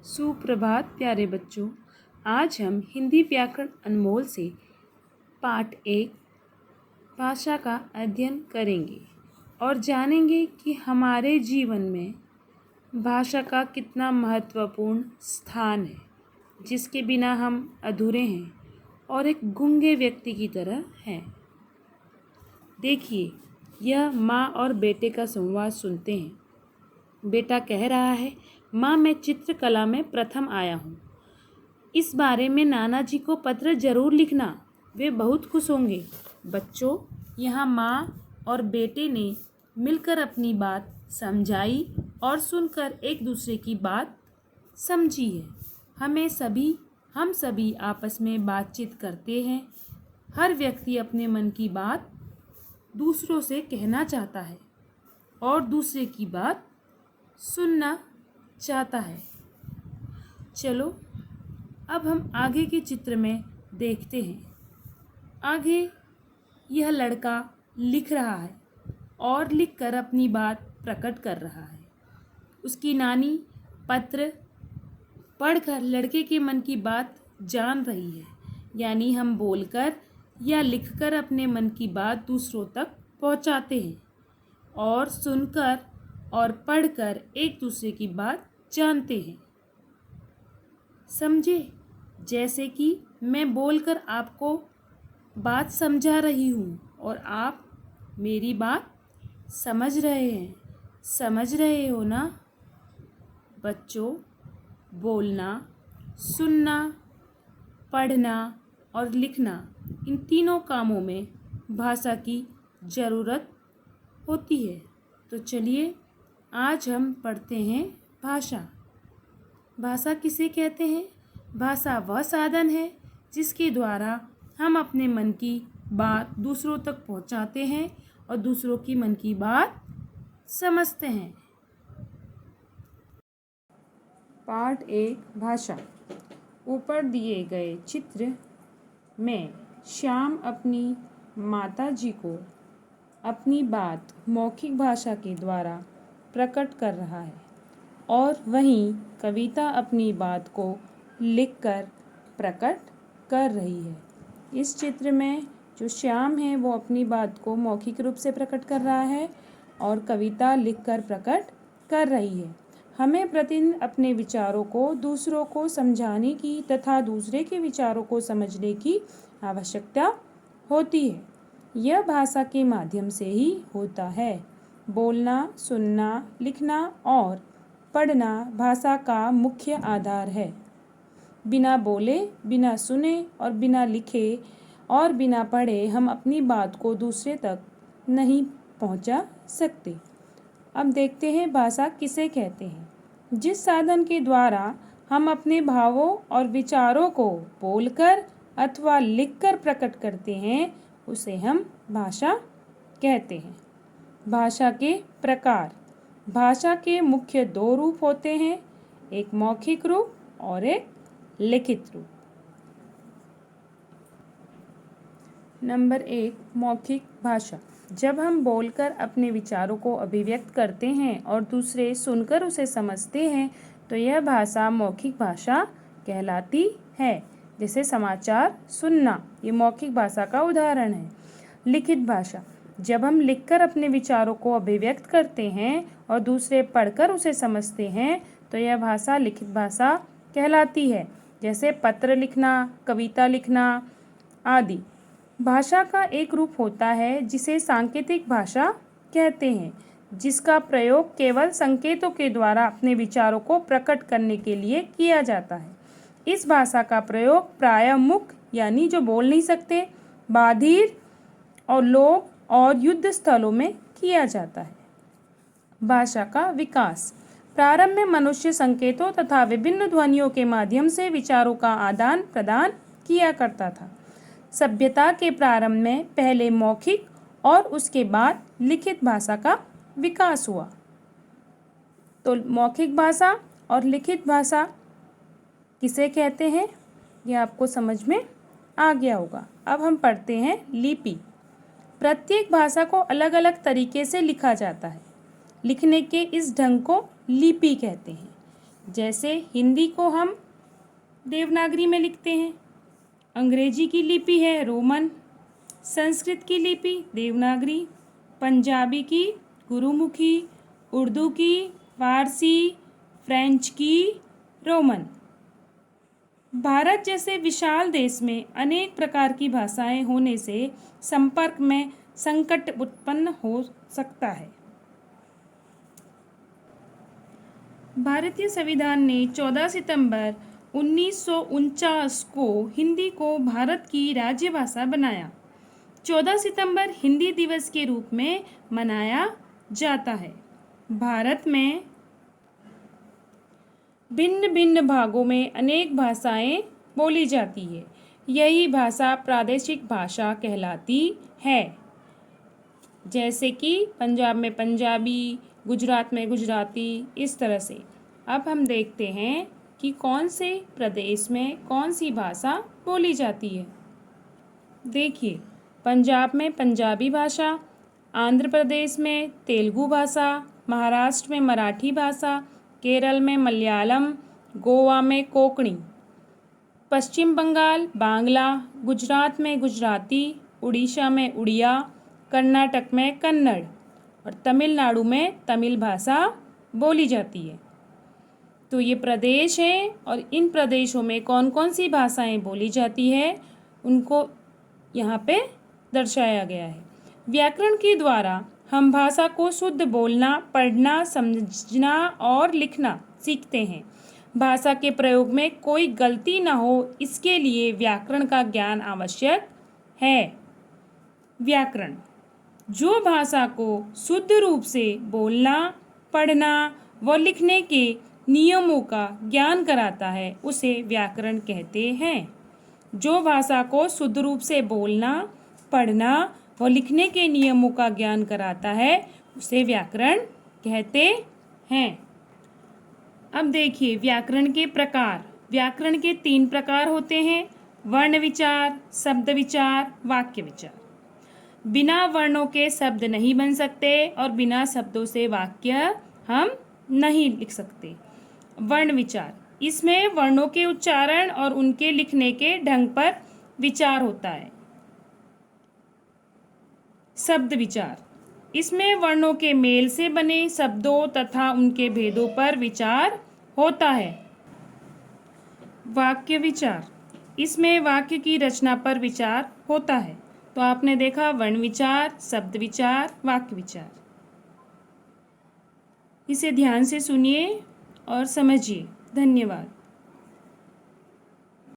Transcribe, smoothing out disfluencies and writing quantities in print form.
सुप्रभात प्यारे बच्चों। आज हम हिंदी व्याकरण अनमोल से पाठ 1 भाषा का अध्ययन करेंगे और जानेंगे कि हमारे जीवन में भाषा का कितना महत्वपूर्ण स्थान है, जिसके बिना हम अधूरे हैं और एक गूंगे व्यक्ति की तरह हैं। देखिए, यह माँ और बेटे का संवाद सुनते हैं। बेटा कह रहा है, माँ मैं चित्रकला में प्रथम आया हूँ। इस बारे में नाना जी को पत्र जरूर लिखना, वे बहुत खुश होंगे। बच्चों, यहाँ माँ और बेटे ने मिलकर अपनी बात समझाई और सुनकर एक दूसरे की बात समझी है। हम सभी आपस में बातचीत करते हैं। हर व्यक्ति अपने मन की बात दूसरों से कहना चाहता है और दूसरे की बात सुनना चाहता है। चलो अब हम आगे के चित्र में देखते हैं। आगे यह लड़का लिख रहा है और लिखकर अपनी बात प्रकट कर रहा है। उसकी नानी पत्र पढ़कर लड़के के मन की बात जान रही है। यानी हम बोलकर या लिखकर अपने मन की बात दूसरों तक पहुंचाते हैं और सुनकर और पढ़कर एक दूसरे की बात जानते हैं। समझे? जैसे कि मैं बोलकर आपको बात समझा रही हूँ और आप मेरी बात समझ रहे हैं। समझ रहे हो ना? बच्चों, बोलना, सुनना, पढ़ना और लिखना, इन तीनों कामों में भाषा की ज़रूरत होती है। तो चलिए आज हम पढ़ते हैं भाषा। भाषा किसे कहते हैं? भाषा वह साधन है जिसके द्वारा हम अपने मन की बात दूसरों तक पहुंचाते हैं और दूसरों की मन की बात समझते हैं। पाठ 1 भाषा। ऊपर दिए गए चित्र में श्याम अपनी माता जी को अपनी बात मौखिक भाषा के द्वारा प्रकट कर रहा है और वहीं कविता अपनी बात को लिखकर प्रकट कर रही है। इस चित्र में जो श्याम है वो अपनी बात को मौखिक रूप से प्रकट कर रहा है और कविता लिखकर प्रकट कर रही है। हमें प्रतिदिन अपने विचारों को दूसरों को समझाने की तथा दूसरे के विचारों को समझने की आवश्यकता होती है। यह भाषा के माध्यम से ही होता है। बोलना, सुनना, लिखना और पढ़ना भाषा का मुख्य आधार है। बिना बोले, बिना सुने और बिना लिखे और बिना पढ़े हम अपनी बात को दूसरे तक नहीं पहुंचा सकते। अब देखते हैं भाषा किसे कहते हैं। जिस साधन के द्वारा हम अपने भावों और विचारों को बोलकर अथवा लिखकर प्रकट करते हैं, उसे हम भाषा कहते हैं। भाषा के प्रकार। भाषा के मुख्य 2 रूप होते हैं, एक मौखिक रूप और एक लिखित रूप। नंबर 1, मौखिक भाषा। जब हम बोलकर अपने विचारों को अभिव्यक्त करते हैं और दूसरे सुनकर उसे समझते हैं तो यह भाषा मौखिक भाषा कहलाती है। जैसे समाचार सुनना, ये मौखिक भाषा का उदाहरण है। लिखित भाषा। जब हम लिखकर अपने विचारों को अभिव्यक्त करते हैं और दूसरे पढ़कर उसे समझते हैं तो यह भाषा लिखित भाषा कहलाती है। जैसे पत्र लिखना, कविता लिखना आदि। भाषा का एक रूप होता है जिसे सांकेतिक भाषा कहते हैं, जिसका प्रयोग केवल संकेतों के द्वारा अपने विचारों को प्रकट करने के लिए किया जाता है। इस भाषा का प्रयोग प्रायः मूक यानी जो बोल नहीं सकते, बाधिर और लोग और युद्ध स्थलों में किया जाता है। भाषा का विकास। प्रारंभ में मनुष्य संकेतों तथा विभिन्न ध्वनियों के माध्यम से विचारों का आदान प्रदान किया करता था। सभ्यता के प्रारंभ में पहले मौखिक और उसके बाद लिखित भाषा का विकास हुआ। तो मौखिक भाषा और लिखित भाषा किसे कहते हैं, यह आपको समझ में आ गया होगा। अब हम पढ़ते हैं लिपि। प्रत्येक भाषा को अलग अलग तरीके से लिखा जाता है। लिखने के इस ढंग को लिपि कहते हैं। जैसे हिंदी को हम देवनागरी में लिखते हैं, अंग्रेजी की लिपि है रोमन, संस्कृत की लिपि देवनागरी, पंजाबी की गुरुमुखी, उर्दू की फारसी, फ्रेंच की रोमन। भारत जैसे विशाल देश में अनेक प्रकार की भाषाएं होने से संपर्क में संकट उत्पन्न हो सकता है। भारतीय संविधान ने 14 सितंबर 1949 को हिंदी को भारत की राज्यभाषा बनाया। 14 सितंबर हिंदी दिवस के रूप में मनाया जाता है। भारत में भिन्न भिन्न भागों में अनेक भाषाएं बोली जाती है। यही भाषा प्रादेशिक भाषा कहलाती है। जैसे कि पंजाब में पंजाबी, गुजरात में गुजराती, इस तरह से। अब हम देखते हैं कि कौन से प्रदेश में कौन सी भाषा बोली जाती है। देखिए, पंजाब में पंजाबी भाषा, आंध्र प्रदेश में तेलुगु भाषा, महाराष्ट्र में मराठी भाषा, केरल में मलयालम, गोवा में कोंकणी, पश्चिम बंगाल बांग्ला, गुजरात में गुजराती, उड़ीसा में उड़िया, कर्नाटक में कन्नड़ और तमिलनाडु में तमिल भाषा बोली जाती है। तो ये प्रदेश हैं और इन प्रदेशों में कौन कौन सी भाषाएं बोली जाती है उनको यहाँ पे दर्शाया गया है। व्याकरण के द्वारा हम भाषा को शुद्ध बोलना, पढ़ना, समझना और लिखना सीखते हैं। भाषा के प्रयोग में कोई गलती ना हो, इसके लिए व्याकरण का ज्ञान आवश्यक है। व्याकरण जो भाषा को शुद्ध रूप से बोलना, पढ़ना व लिखने के नियमों का ज्ञान कराता है, उसे व्याकरण कहते हैं। जो भाषा को शुद्ध रूप से बोलना, पढ़ना व लिखने के नियमों का ज्ञान कराता है, उसे व्याकरण कहते हैं। अब देखिए व्याकरण के प्रकार। व्याकरण के 3 प्रकार होते हैं: वर्ण विचार, शब्द विचार, वाक्य विचार। बिना वर्णों के शब्द नहीं बन सकते और बिना शब्दों से वाक्य हम नहीं लिख सकते। वर्ण विचार, इसमें वर्णों के उच्चारण और उनके लिखने के ढंग पर विचार होता है। शब्द विचार, इसमें वर्णों के मेल से बने शब्दों तथा उनके भेदों पर विचार होता है। वाक्य विचार, इसमें वाक्य की रचना पर विचार होता है। तो आपने देखा वर्ण विचार, शब्द विचार, वाक्य विचार। इसे ध्यान से सुनिए और समझिए। धन्यवाद।